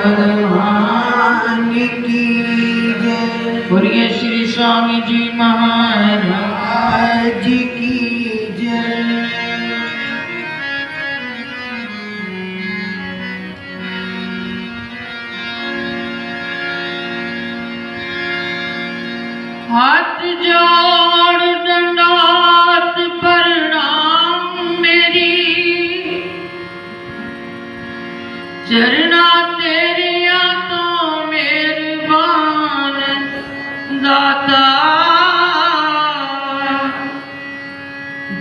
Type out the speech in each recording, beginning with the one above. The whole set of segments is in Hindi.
भगवान की जय। बोलिए श्री स्वामी जी महाराज की जय। हाथ जोड़ दंडवत प्रणाम मेरी, चरना तेरिया तो मेहरबान दाता।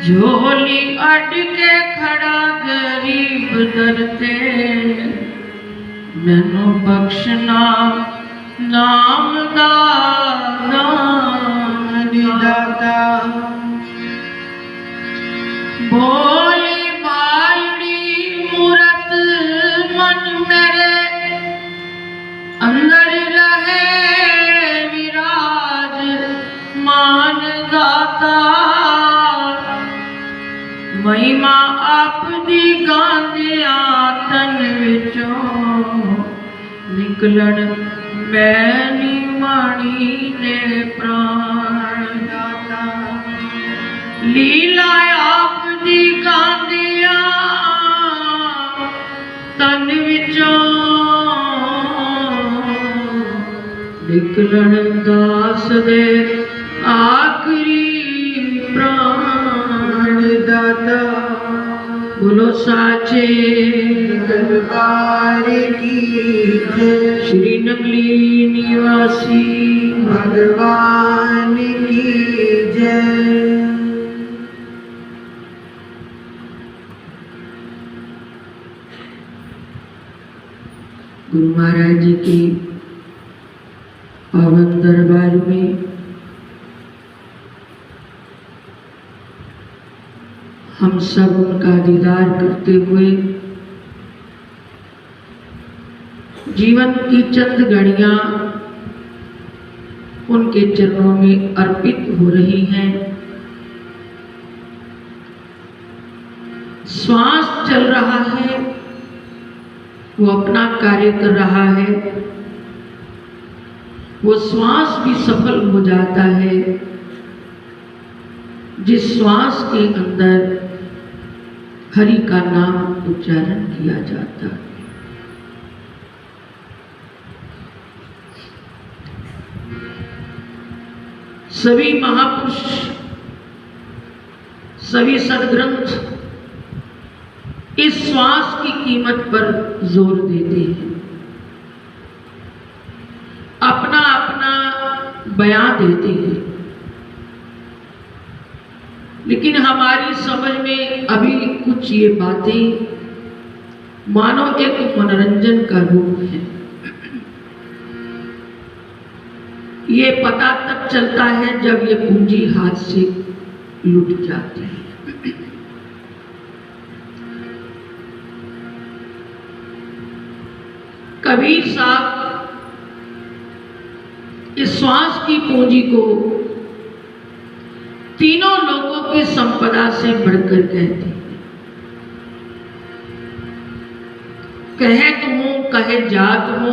झोली अड के खड़ा गरीब दरते, मैनू बख्शना नाम दाता। भोली बालड़ी मूरत मन मेरे, अंदर रहे विराज मान दाता। महिमा आप दी गांदिया तन विचों, निकलन मैनी माणी ने प्राण दाता। लीला आप दी गांदिया तन विचों, निकलन दास दे आखरी प्राण दाता। बोलो साचे दरबार की जय। श्री नगली निवासी भगवान की जय। गुरु महाराज जी के पावन दरबार में हम सब उनका दीदार करते हुए जीवन की चंद घड़ियां उनके चरणों में अर्पित हो रही हैं। श्वास चल रहा है, वो अपना कार्य कर रहा है, वो श्वास भी सफल हो जाता है जिस श्वास के अंदर हरि का नाम उच्चारण किया जाता है। सभी महापुरुष, सभी सदग्रंथ इस श्वास की कीमत पर जोर देते हैं, अपना अपना बयान देते हैं, लेकिन हमारी समझ में अभी कुछ ये बातें मानो एक मनोरंजन का रूप है। ये पता तब चलता है जब ये पूंजी हाथ से लुट जाती है। कबीर साहब इस श्वास की पूंजी को तीनों लोगों की संपदा से बढ़कर कहते हैं। कहे तुम कहे जात हो,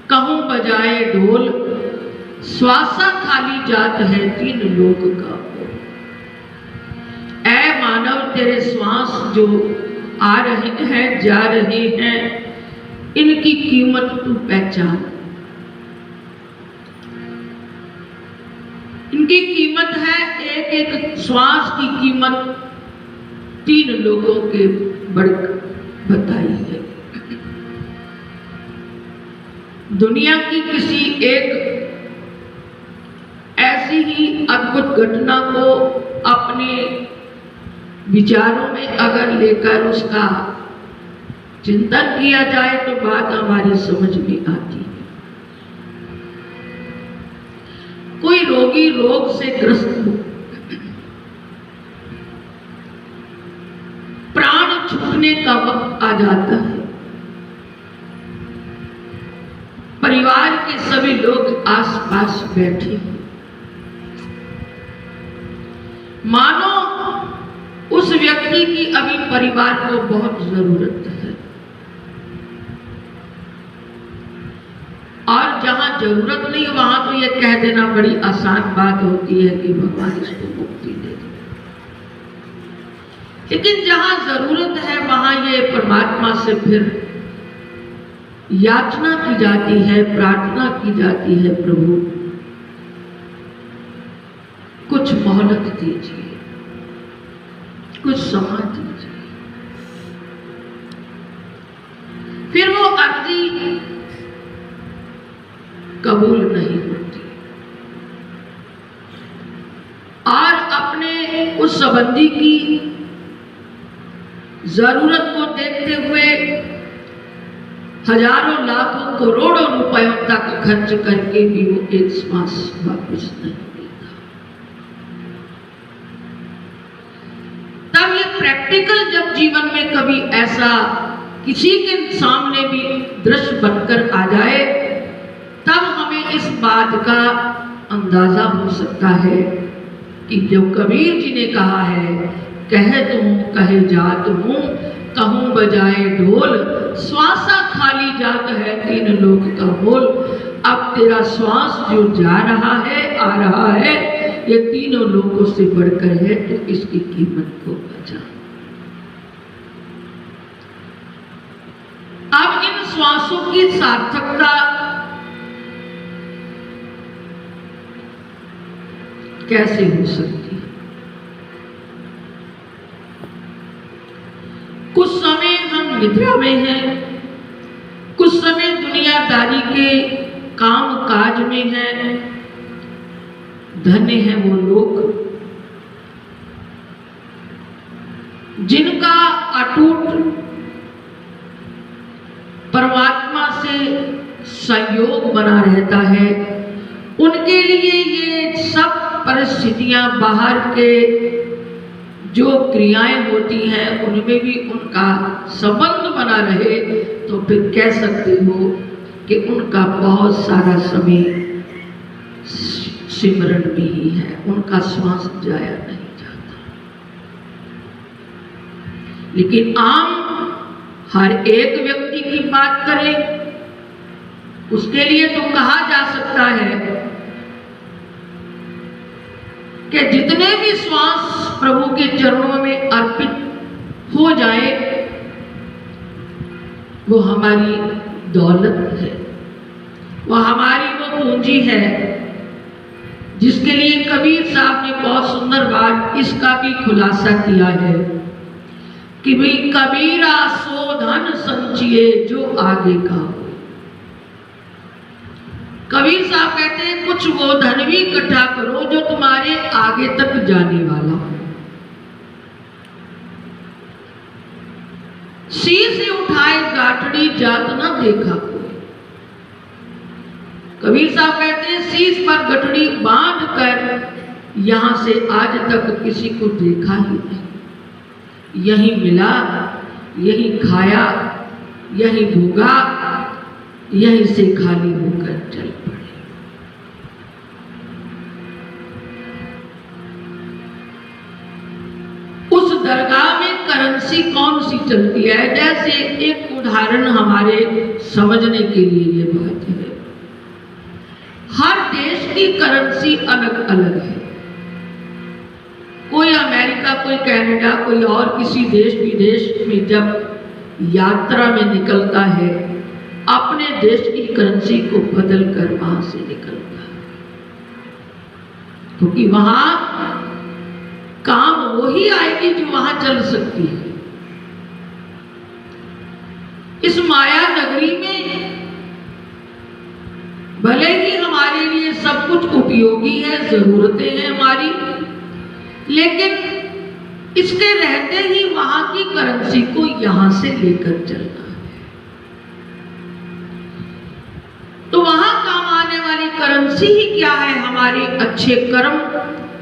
कहूं बजाए ढोल, श्वासा खाली जात है तीन लोक का। ऐ मानव तेरे श्वास जो आ रहे हैं जा रहे हैं, इनकी कीमत तू पहचान। इनकी कीमत है, एक एक श्वास की कीमत तीन लोगों के बढ़ बताई है। दुनिया की किसी एक ऐसी ही अद्भुत घटना को अपने विचारों में अगर लेकर उसका चिंतन किया जाए तो बात हमारी समझ में आती है। कोई रोगी रोग से ग्रस्त हो, प्राण छूटने का वक्त आ जाता है, परिवार के सभी लोग आसपास बैठे हैं, मानो उस व्यक्ति की अभी परिवार को बहुत जरूरत है। जरूरत नहीं, वहां तो ये कह देना बड़ी आसान बात होती है कि भगवान इसको मुक्ति दे दे। लेकिन जहां जरूरत है वहां ये परमात्मा से फिर याचना की जाती है, प्रार्थना की जाती है, प्रभु कुछ मोहलत दीजिए, कुछ समय दीजिए। फिर वो अर्जी कबूल नहीं होती और अपने उस संबंधी की जरूरत को देखते हुए हजारों लाखों करोड़ों रुपयों तक खर्च करके भी वो एक श्वास वापस नहीं देता। तब ये प्रैक्टिकल जब जीवन में कभी ऐसा किसी के सामने भी दृश्य बनकर आ जाए, तब हमें इस बात का अंदाजा हो सकता है कि जो कबीर जी ने कहा है, कहे तुम कहे जात हूं, कहूं बजाए ढोल, श्वासा खाली जात है तीन लोक का बोल। अब तेरा श्वास जो जा रहा है, आ रहा है, ये तीनों लोगों से बढ़कर है, तो इसकी कीमत को बचा। अब इन श्वासों की सार्थकता कैसे हो सकती है? कुछ समय हम निद्रा में हैं, कुछ समय दुनियादारी के काम काज में हैं। धन्य हैं वो लोग जिनका अटूट परमात्मा से संयोग बना रहता है। उनके लिए ये सब परिस्थितियां, बाहर के जो क्रियाएं होती हैं, उनमें भी उनका संबंध बना रहे, तो फिर कह सकते हो कि उनका बहुत सारा समय सिमरन में ही है, उनका श्वास जाया नहीं जाता। लेकिन आम हर एक व्यक्ति की बात करें, उसके लिए तो कहा जा सकता है कि जितने भी श्वास प्रभु के चरणों में अर्पित हो जाए, वो हमारी दौलत है, वो हमारी वो पूंजी है, जिसके लिए कबीर साहब ने बहुत सुंदर बात इसका भी खुलासा किया है कि भाई कबीरा सो धन संचिए जो आगे का हो। कबीर साहब कहते हैं कुछ वो धन भी इकट्ठा करो जो तुम्हारे आगे तक जाने वाला हो। शीर से उठाए गाठड़ी जात न देखा कोई। कबीर साहब कहते हैं शीश पर गठड़ी बांध कर यहां से आज तक किसी को देखा ही नहीं। यही मिला, यही खाया, यही भोगा, यही से खाली होकर चल पड़े। उस दरगाह में करेंसी कौन सी चलती है? जैसे एक उदाहरण हमारे समझने के लिए ये बात है, हर देश की करेंसी अलग अलग है। कोई अमेरिका, कोई कनाडा, कोई और किसी देश विदेश में जब यात्रा में निकलता है, अपने देश की करेंसी को बदल कर वहां से निकलता है, क्योंकि वहां काम वही आएगी जो वहां चल सकती है। इस माया नगरी में भले ही हमारे लिए सब कुछ उपयोगी है, जरूरतें हैं हमारी, लेकिन इसके रहते ही वहां की करेंसी को यहां से लेकर चलना है। तो वहां काम आने वाली करेंसी ही क्या है? हमारे अच्छे कर्म,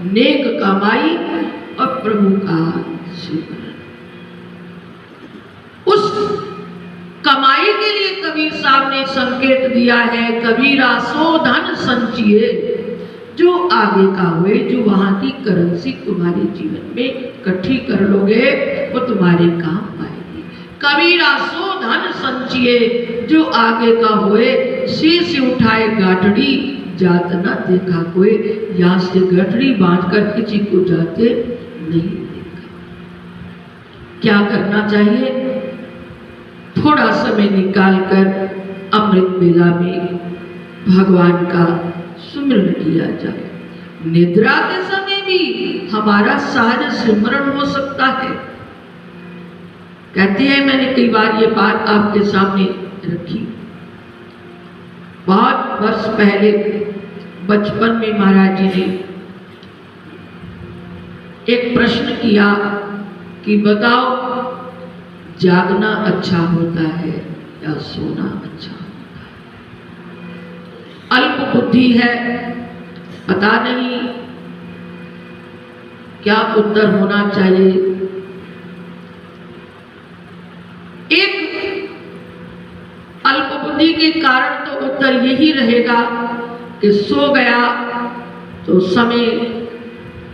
नेक कमाई और प्रभु का सिमरन। उस कमाई के लिए कबीर साहब ने संकेत दिया है, कबीरा सो धन संचिए जो आगे का हुए। जो वहां की करेंसी तुम्हारे जीवन में इकट्ठी कर लोगे, वो तुम्हारे काम आएगी। कबीरा सो धन संचिए, जो आगे का होए शीश उठाए गाठड़ी, जात न देखा कोई। यहां से गठड़ी बांधकर किसी को जाते नहीं देखा। क्या करना चाहिए? थोड़ा समय निकालकर अमृत बेला में भगवान का सुमिरन किया जाए। निद्रा के समय भी हमारा सहज सिमरन हो सकता है। कहते हैं, मैंने कई बार ये बात आपके सामने रखी। बहुत वर्ष पहले बचपन में महाराज जी ने एक प्रश्न किया कि बताओ, जागना अच्छा होता है या सोना अच्छा होता है? अल्प बुद्धि है, पता नहीं क्या उत्तर होना चाहिए। एक अल्प बुद्धि के कारण तो उत्तर यही रहेगा कि सो गया तो समय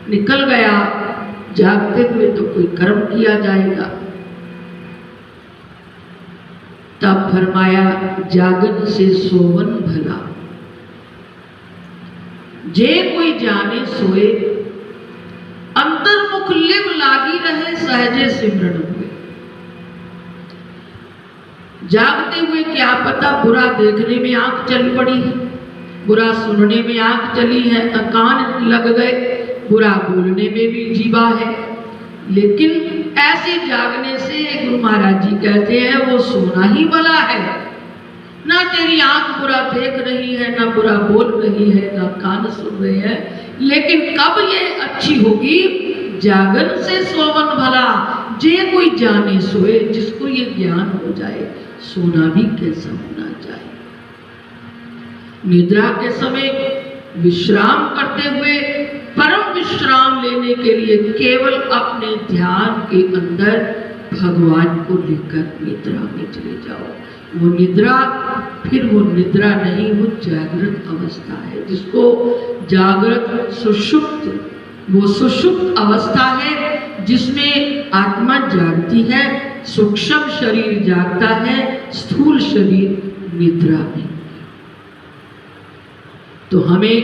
निकल गया, जागते हुए तो कोई कर्म किया जाएगा। तब फरमाया, जागन से सोवन भला, जे कोई जाने सोए, अंतर्मुख लिव लागी रहे, सहजे सिमरन हुए। जागते हुए क्या पता बुरा देखने में आंख चल पड़ी है, बुरा सुनने में आंख चली है, कान लग गए, बुरा बोलने में भी जीवा है। लेकिन ऐसे जागने से गुरु महाराज जी कहते हैं वो सोना ही भला है। ना तेरी आंख बुरा देख रही है, ना बुरा बोल रही है, ना कान सुन रहे हैं। लेकिन कब ये अच्छी होगी? जागन से सोवन भला, जे कोई जाने सोए, जिसको ये ज्ञान हो जाए सोना भी कैसा होना चाहिए। निद्रा के समय विश्राम करते हुए परम विश्राम लेने के लिए केवल अपने ध्यान के अंदर भगवान को लेकर निद्रा में चले जाओ। वो निद्रा फिर वो निद्रा नहीं, वो जागृत अवस्था है, जिसको जागृत सुषुप्त, वो सुषुप्त अवस्था है जिसमें आत्मा जागती है, सूक्ष्म शरीर जागता है, स्थूल शरीर निद्रा में। तो हमें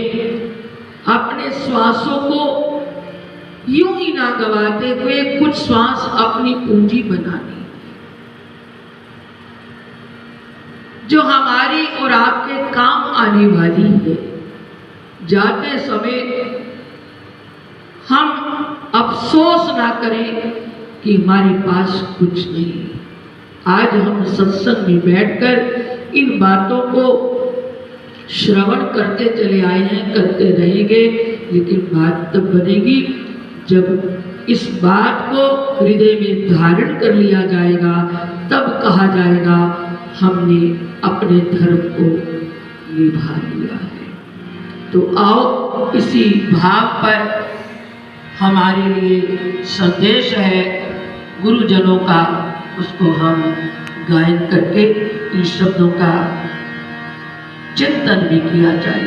अपने श्वासों को यूं ही ना गवाते हुए कुछ श्वास अपनी पूंजी बनानी, जो हमारी और आपके काम आने वाली है। जाते समय हम अफसोस ना करें कि हमारे पास कुछ नहीं। आज हम सत्संग में बैठकर इन बातों को श्रवण करते चले आए हैं, करते रहेंगे, लेकिन बात तब बनेगी जब इस बात को हृदय में धारण कर लिया जाएगा। तब कहा जाएगा हमने अपने धर्म को निभा लिया है। तो आओ इसी भाव पर हमारे लिए संदेश है गुरुजनों का, उसको हम गायन करके इन शब्दों का चिंतन भी किया जाए।